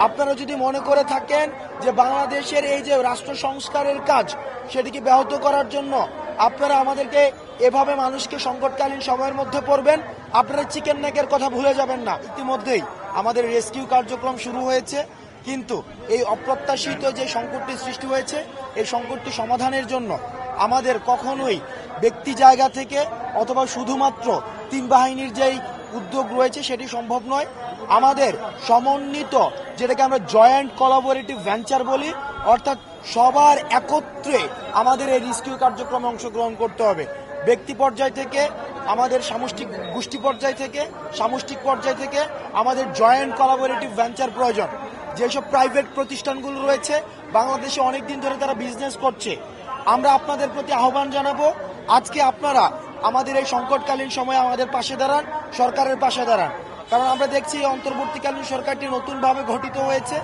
আপনারা যদি মনে করে থাকেন যে বাংলাদেশের এই যে রাষ্ট্র সংস্কারের কাজ সেটিকে ব্যাহত করার জন্য আপনারা আমাদেরকে এভাবে মানুষকে সংকটকালীন সময়ের মধ্যে পড়বেন, আপনারা চিকেন নেকের কথা ভুলে যাবেন না। ইতিমধ্যেই আমাদের রেস্কিউ কার্যক্রম শুরু হয়েছে, কিন্তু এই অপ্রত্যাশিত যে সংকটটি সৃষ্টি হয়েছে এই সংকটটি সমাধানের জন্য আমাদের কখনোই ব্যক্তি জায়গা থেকে অথবা শুধুমাত্র তিন বাহিনীর যেই উদ্যোগ রয়েছে সেটি সম্ভব নয়। আমাদের সমন্বিত, যেটাকে আমরা জয়েন্ট কোলাবোরেটিভ ভেঞ্চার বলি, অর্থাৎ সবার একত্রে আমাদের এই রেস্কিউ কার্যক্রমে অংশগ্রহণ করতে হবে। ব্যক্তি পর্যায় থেকে, আমাদের সামষ্টিক গোষ্ঠী পর্যায় থেকে, সামষ্টিক পর্যায় থেকে আমাদের জয়েন্ট কোলাবোরেটিভ ভেঞ্চার প্রয়োজন। যেসব প্রাইভেট প্রতিষ্ঠানগুলো রয়েছে বাংলাদেশে অনেকদিন ধরে তারা বিজনেস করছে, আমরা আপনাদের প্রতি আহ্বান জানাবো, আজকে আপনারা আমাদের এই সংকটকালীন সময়ে আমাদের পাশে দাঁড়ান, সরকারের পাশে দাঁড়ান। কারণ আমরা দেখছি এই অন্তর্বর্তীকালীন সরকারটি নতুনভাবে গঠিত হয়েছে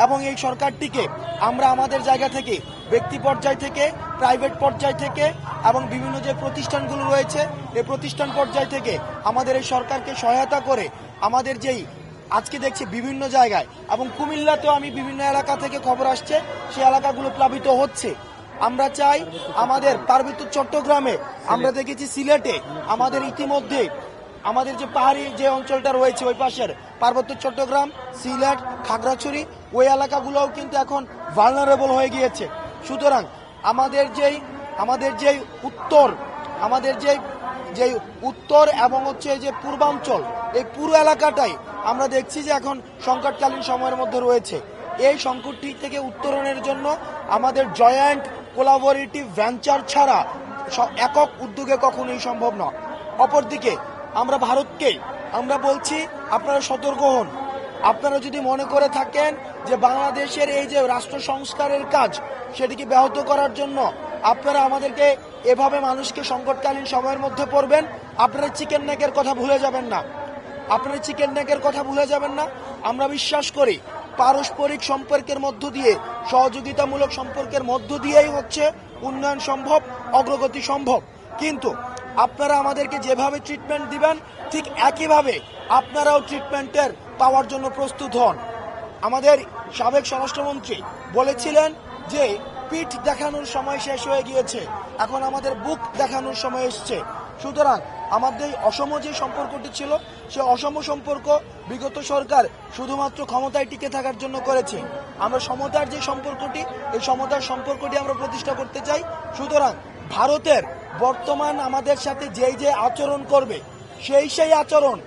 এবং এই সরকারটিকে আমরা আমাদের জায়গা থেকে, ব্যক্তি পর্যায় থেকে, প্রাইভেট পর্যায় থেকে এবং বিভিন্ন যে প্রতিষ্ঠানগুলো রয়েছে এই প্রতিষ্ঠান পর্যায় থেকে আমাদের এই সরকারকে সহায়তা করে আমাদের যেই আজকে দেখছি বিভিন্ন জায়গায় এবং কুমিল্লাতেও আমি বিভিন্ন এলাকা থেকে খবর আসছে সেই এলাকাগুলো প্লাবিত হচ্ছে। আমরা চাই আমাদের পার্বত্য চট্টগ্রামে, আমরা দেখেছি সিলেটে, আমাদের ইতিমধ্যে আমাদের যে পাহাড়ি যে অঞ্চলটা রয়েছে ওই পাশের পার্বত্য চট্টগ্রাম, সিলেট, খাগড়াছড়ি ওই এলাকাগুলোও কিন্তু এখন ভালনারেবল হয়ে গিয়েছে। সুতরাং আমাদের যেই উত্তর এবং হচ্ছে যে পূর্বাঞ্চল, এই পুরো এলাকাটাই আমরা দেখছি যে এখন সংকটকালীন সময়ের মধ্যে রয়েছে। এই সংকটটি থেকে উত্তরণের জন্য আমাদের জয়েন্ট কোলাবোরেটিভ ভেঞ্চার ছাড়া একক উদ্যোগে কখনোই সম্ভব নয়। অপরদিকে আমরা ভারতকে আমরা বলছি, আপনারা সতর্ক হন। আপনারা যদি মনে করে থাকেন যে বাংলাদেশের এই যে রাষ্ট্র সংস্কারের কাজ সেটিকে ব্যাহত করার জন্য আপনারা আমাদেরকে এভাবে মানুষকে সংকটকালীন সময়ের মধ্যে পড়বেন, আপনারা চিকেন নেকের কথা ভুলে যাবেন না। আপনারা চিকেন নেকের কথা ভুলে যাবেন না। আমরা বিশ্বাস করি পারস্পরিক সম্পর্কের মধ্য দিয়ে, সহযোগিতামূলক সম্পর্কের মধ্য দিয়েই হচ্ছে উন্নয়ন সম্ভব, অগ্রগতি সম্ভব। কিন্তু আপনারা আমাদেরকে যেভাবে ট্রিটমেন্ট দিবেন ঠিক একইভাবে আপনারাও ট্রিটমেন্টের পাওয়ার জন্য প্রস্তুত হন। আমাদের সাবেক স্বরাষ্ট্রমন্ত্রী বলেছিলেন যে পিঠ দেখানোর সময় শেষ হয়ে গিয়েছে, এখন আমাদের বুক দেখানোর সময় এসছে। সুতরাং আমাদের অসম যে সম্পর্কটি ছিল সে অসম সম্পর্ক বিগত সরকার শুধুমাত্র ক্ষমতায় টিকে থাকার জন্য করেছে। আমরা সমতার যে সম্পর্কটি, এই সমতার সম্পর্কটি আমরা প্রতিষ্ঠা করতে চাই। সুতরাং ভারতের বর্তমান আমাদের সাথে যে আচরণ করবে সেই আচরণ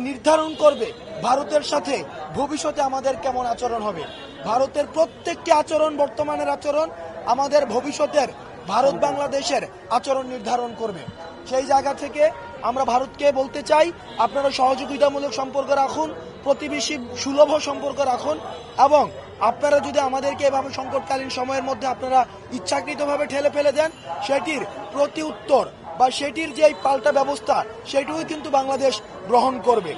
নির্ধারণ করবে ভারতের সাথে ভবিষ্যতে আমাদের কেমন আচরণ হবে। ভারতের প্রত্যেকটি আচরণ, বর্তমানের আচরণ আমাদের ভবিষ্যতের ভারত বাংলাদেশের আচরণ নির্ধারণ করবে। সেই জায়গা থেকে আমরা ভারতকে বলতে চাই, আপনারা সহযোগিতামূলক সম্পর্ক রাখুন, প্রতিবেশী সুলভ সম্পর্ক রাখুন এবং আপনারা যদি আমাদেরকে এভাবে সংকটকালীন সময়ের মধ্যে আপনারা ইচ্ছাকৃতভাবে ঠেলে ফেলে দেন, সেটির প্রতি উত্তর বা সেটির যে পাল্টা ব্যবস্থা সেটিও কিন্তু বাংলাদেশ গ্রহণ করবে।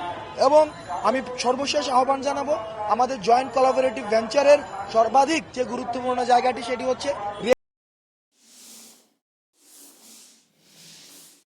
এবং আমি সর্বশেষ আহ্বান জানাবো, আমাদের জয়েন্ট কোলাবোরেটিভ ভেঞ্চারের সর্বাধিক যে গুরুত্বপূর্ণ জায়গাটি সেটি হচ্ছে